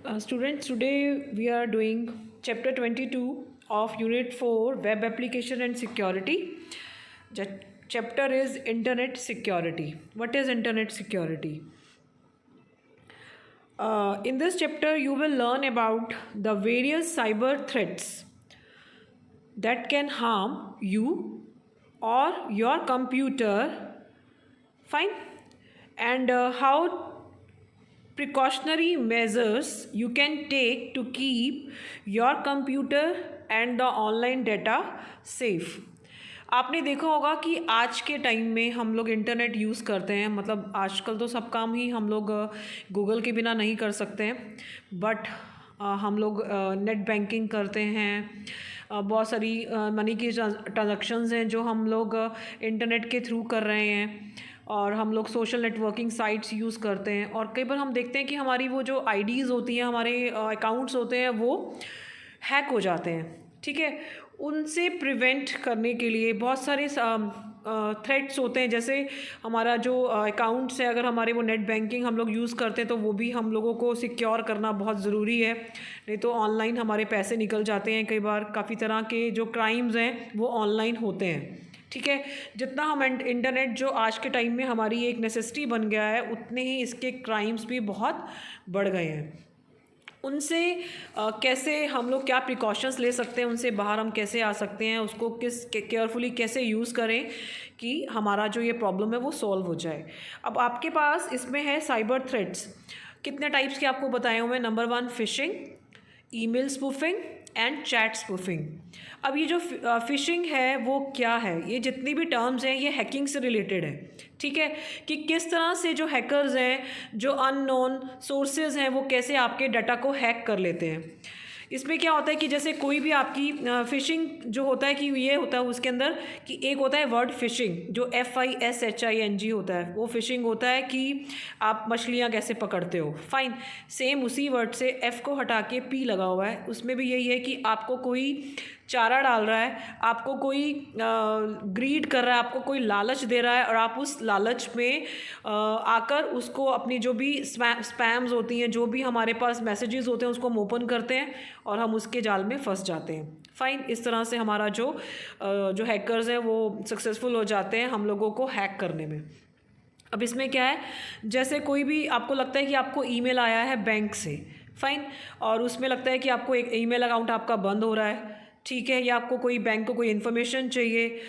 Students, today we are doing chapter 22 of Unit 4 Web Application and Security. The chapter is Internet Security. What is Internet Security? In this chapter, you will learn about the various cyber threats that can harm you or your computer. Fine. And how precautionary measures you can take to keep your computer and the online data safe. आपने देखा होगा कि आज के time में हम लोग internet use करते हैं, मतलब आजकल तो सब काम ही हम लोग गूगल के बिना नहीं कर सकते हैं, बट हम लोग नेट बैंकिंग करते हैं। बहुत सारी मनी की ट्रांजैक्शंस हैं जो हम लोग इंटरनेट के थ्रू कर रहे हैं, और हम लोग सोशल नेटवर्किंग साइट्स यूज़ करते हैं। और कई बार हम देखते हैं कि हमारी वो जो आईडीज़ होती हैं, हमारे अकाउंट्स होते हैं, वो हैक हो जाते हैं। ठीक है, उनसे प्रिवेंट करने के लिए बहुत सारे थ्रेट्स होते हैं। जैसे हमारा जो अकाउंट्स है, अगर हमारे वो नेट बैंकिंग हम लोग यूज़ करते हैं तो वो भी हम लोगों को सिक्योर करना बहुत ज़रूरी है, नहीं तो ऑनलाइन हमारे पैसे निकल जाते हैं। कई बार काफ़ी तरह के जो क्राइम्स हैं वो ऑनलाइन होते हैं। ठीक है, जितना हम इंटरनेट जो आज के टाइम में हमारी एक नेसेसिटी बन गया है, उतने ही इसके क्राइम्स भी बहुत बढ़ गए हैं। उनसे कैसे हम लोग क्या प्रिकॉशंस ले सकते हैं, उनसे बाहर हम कैसे आ सकते हैं, उसको किस केयरफुली कैसे यूज़ करें कि हमारा जो ये प्रॉब्लम है वो सॉल्व हो जाए। अब आपके पास इसमें है साइबर थ्रेट्स। कितने टाइप्स के आपको बताए हुए हैं। Number 1 fishing, email spoofing and chat spoofing. अब ये जो फिशिंग है वो क्या है, ये जितनी भी टर्म्स हैं ये हैकिंग से रिलेटेड है। ठीक है, कि किस तरह से जो हैकर्स हैं, जो अननोन सोर्सेज हैं, वो कैसे आपके डाटा को हैक कर लेते हैं। इसमें क्या होता है कि जैसे कोई भी आपकी फ़िशिंग जो होता है कि ये होता है उसके अंदर कि एक होता है वर्ड फ़िशिंग, जो FISHING होता है, वो फ़िशिंग होता है कि आप मछलियाँ कैसे पकड़ते हो। फाइन, सेम उसी वर्ड से F को हटा के P लगा हुआ है, उसमें भी यही है कि आपको कोई चारा डाल रहा है, आपको कोई ग्रीड कर रहा है, आपको कोई लालच दे रहा है, और आप उस लालच में आकर उसको अपनी जो भी स्पैम्स होती हैं, जो भी हमारे पास मैसेजेस होते हैं, उसको हम ओपन करते हैं और हम उसके जाल में फंस जाते हैं। फ़ाइन, इस तरह से हमारा जो हैकर्स हैं वो सक्सेसफुल हो जाते हैं हम लोगों को हैक करने में। अब इसमें क्या है, जैसे कोई भी आपको लगता है कि आपको ईमेल आया है बैंक से, फ़ाइन, और उसमें लगता है कि आपको एक ईमेल अकाउंट आपका बंद हो रहा है। ठीक है, या आपको कोई बैंक को कोई इन्फॉर्मेशन चाहिए।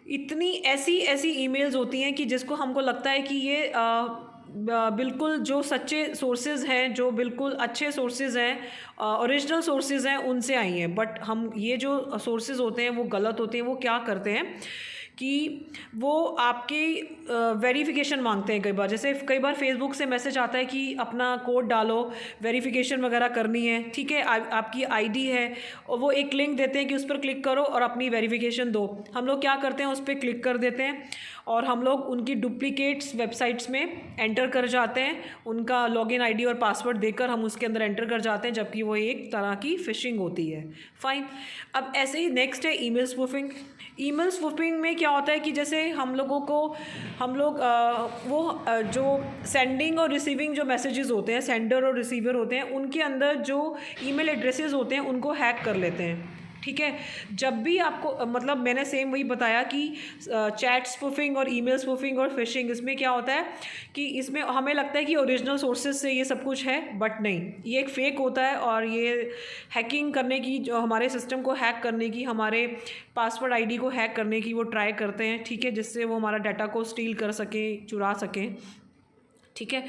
इतनी ऐसी ईमेल्स होती हैं कि जिसको हमको लगता है कि ये बिल्कुल जो सच्चे सोर्सेज हैं, जो बिल्कुल अच्छे सोर्सेज हैं, ओरिजिनल सोर्सेज हैं, उनसे आई हैं। बट हम ये जो सोर्सेज होते हैं वो गलत होते हैं। वो क्या करते हैं कि वो आपकी वेरिफिकेशन मांगते हैं। कई बार जैसे कई बार फेसबुक से मैसेज आता है कि अपना कोड डालो, वेरिफिकेशन वगैरह करनी है। ठीक है, आपकी आईडी है, और वो एक लिंक देते हैं कि उस पर क्लिक करो और अपनी वेरिफिकेशन दो। हम लोग क्या करते हैं, उस पर क्लिक कर देते हैं और हम लोग उनकी डुप्लीकेट्स वेबसाइट्स में एंटर कर जाते हैं। उनका लॉगिन आईडी और पासवर्ड देकर हम उसके अंदर एंटर कर जाते हैं, जबकि वो एक तरह की फ़िशिंग होती है। फाइन, अब ऐसे ही नेक्स्ट है ईमेल स्पूफिंग। ईमेल स्पूफिंग में क्या होता है कि जैसे हम लोग जो सेंडिंग और रिसीविंग जो मैसेजेस होते हैं, सेंडर और रिसीवर होते हैं, उनके अंदर जो ईमेल एड्रेसेस होते हैं उनको हैक कर लेते हैं। ठीक है, जब भी आपको मतलब मैंने सेम वही बताया कि चैट स्पूफिंग और ईमेल स्पूफिंग और फिशिंग, इसमें क्या होता है कि इसमें हमें लगता है कि ओरिजिनल सोर्सेज से ये सब कुछ है, बट नहीं, ये एक फ़ेक होता है। और ये हैकिंग करने की, जो हमारे सिस्टम को हैक करने की, हमारे पासवर्ड आईडी को हैक करने की वो ट्राई करते हैं। ठीक है, जिससे वो हमारा डाटा को स्टील कर सकें, चुरा सकें। ठीक है,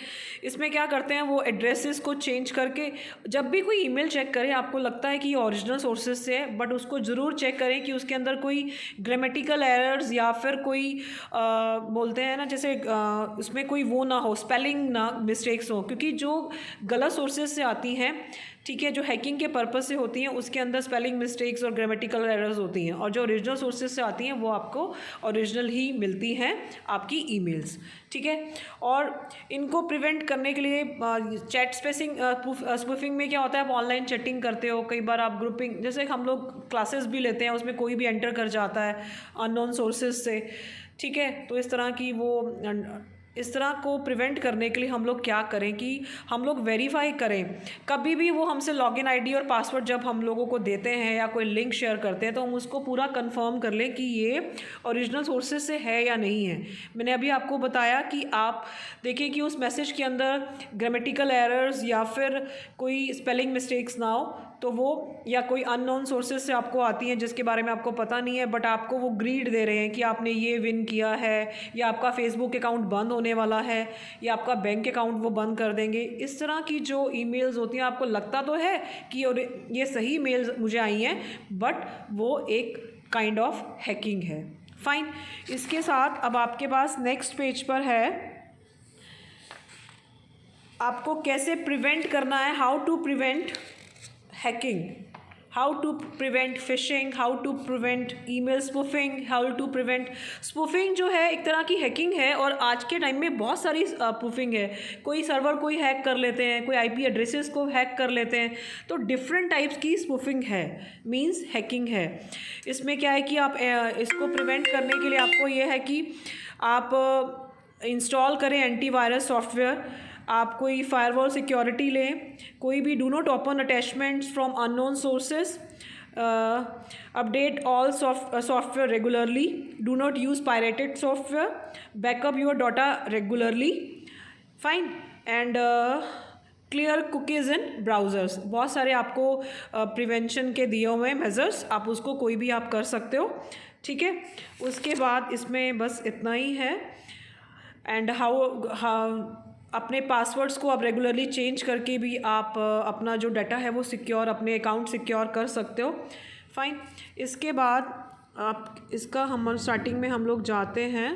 इसमें क्या करते हैं, वो एड्रेसेस को चेंज करके जब भी कोई ईमेल चेक करें, आपको लगता है कि ये ओरिजिनल सोर्सेज से है, बट उसको ज़रूर चेक करें कि उसके अंदर कोई ग्रामेटिकल एरर्स या फिर कोई बोलते हैं ना, जैसे उसमें कोई वो ना हो, स्पेलिंग ना मिस्टेक्स हो, क्योंकि जो गलत सोर्सेज से आती हैं, ठीक है, जो हैकिंग के पर्पस से होती हैं, उसके अंदर स्पेलिंग मिस्टेक्स और ग्रामेटिकल एरर्स होती हैं। और जो ओरिजिनल सोर्सेज से आती हैं वो आपको ओरिजिनल ही मिलती हैं, आपकी ईमेल्स। ठीक है, और इनको प्रिवेंट करने के लिए चैट स्पूफिंग में क्या होता है, आप ऑनलाइन चैटिंग करते हो, कई बार आप ग्रुपिंग, जैसे हम लोग क्लासेस भी लेते हैं, उसमें कोई भी एंटर कर जाता है अननोन सोर्सेज से। ठीक है, तो इस तरह की वो इस तरह को प्रिवेंट करने के लिए हम लोग क्या करें कि हम लोग वेरीफाई करें। कभी भी वो हमसे लॉगिन आईडी और पासवर्ड जब हम लोगों को देते हैं या कोई लिंक शेयर करते हैं तो हम उसको पूरा कंफर्म कर लें कि ये ओरिजिनल सोर्सेज से है या नहीं है। मैंने अभी आपको बताया कि आप देखिए कि उस मैसेज के अंदर ग्रामेटिकल एरर्स या फिर कोई स्पेलिंग मिस्टेक्स ना हो, तो वो या कोई अननोन सोर्सेज से आपको आती हैं जिसके बारे में आपको पता नहीं है, बट आपको वो ग्रीड दे रहे हैं कि आपने ये विन किया है, या आपका फेसबुक अकाउंट बंद होने वाला है, या आपका बैंक अकाउंट वो बंद कर देंगे। इस तरह की जो ईमेल्स होती हैं, आपको लगता तो है कि ये सही मेल्स मुझे आई हैं, बट वो एक काइंड ऑफ हैकिंग है। फाइन। इसके साथ अब आपके पास नेक्स्ट पेज पर है आपको कैसे प्रिवेंट करना है, how to prevent hacking, how to prevent phishing, how to prevent email spoofing, how to prevent spoofing जो है एक तरह की हैकिंग है, और आज के टाइम में बहुत सारी स्पूफिंग है। कोई सर्वर कोई हैक कर लेते हैं, कोई आईपी एड्रेसेस को हैक कर लेते हैं, तो डिफरेंट टाइप्स की स्पूफिंग है, मींस हैकिंग है। इसमें क्या है कि आप इसको प्रिवेंट करने के लिए आपको ये है कि आप इंस्टॉल करें एंटीवायरस सॉफ्टवेयर, आप कोई फायरवॉल सिक्योरिटी लें, कोई भी do not open attachments from unknown sources, update all software regularly, do not use pirated software, backup your data regularly. Fine. And clear cookies in browsers. बहुत सारे आपको prevention के दिए हुए मेजर्स, आप उसको कोई भी आप कर सकते हो। ठीक है। उसके बाद इसमें बस इतना ही है। एंड हाउ अपने पासवर्ड्स को आप रेगुलरली चेंज करके भी आप अपना जो डाटा है वो सिक्योर, अपने अकाउंट सिक्योर कर सकते हो। फाइन। इसके बाद आप इसका हम स्टार्टिंग में हम लोग जाते हैं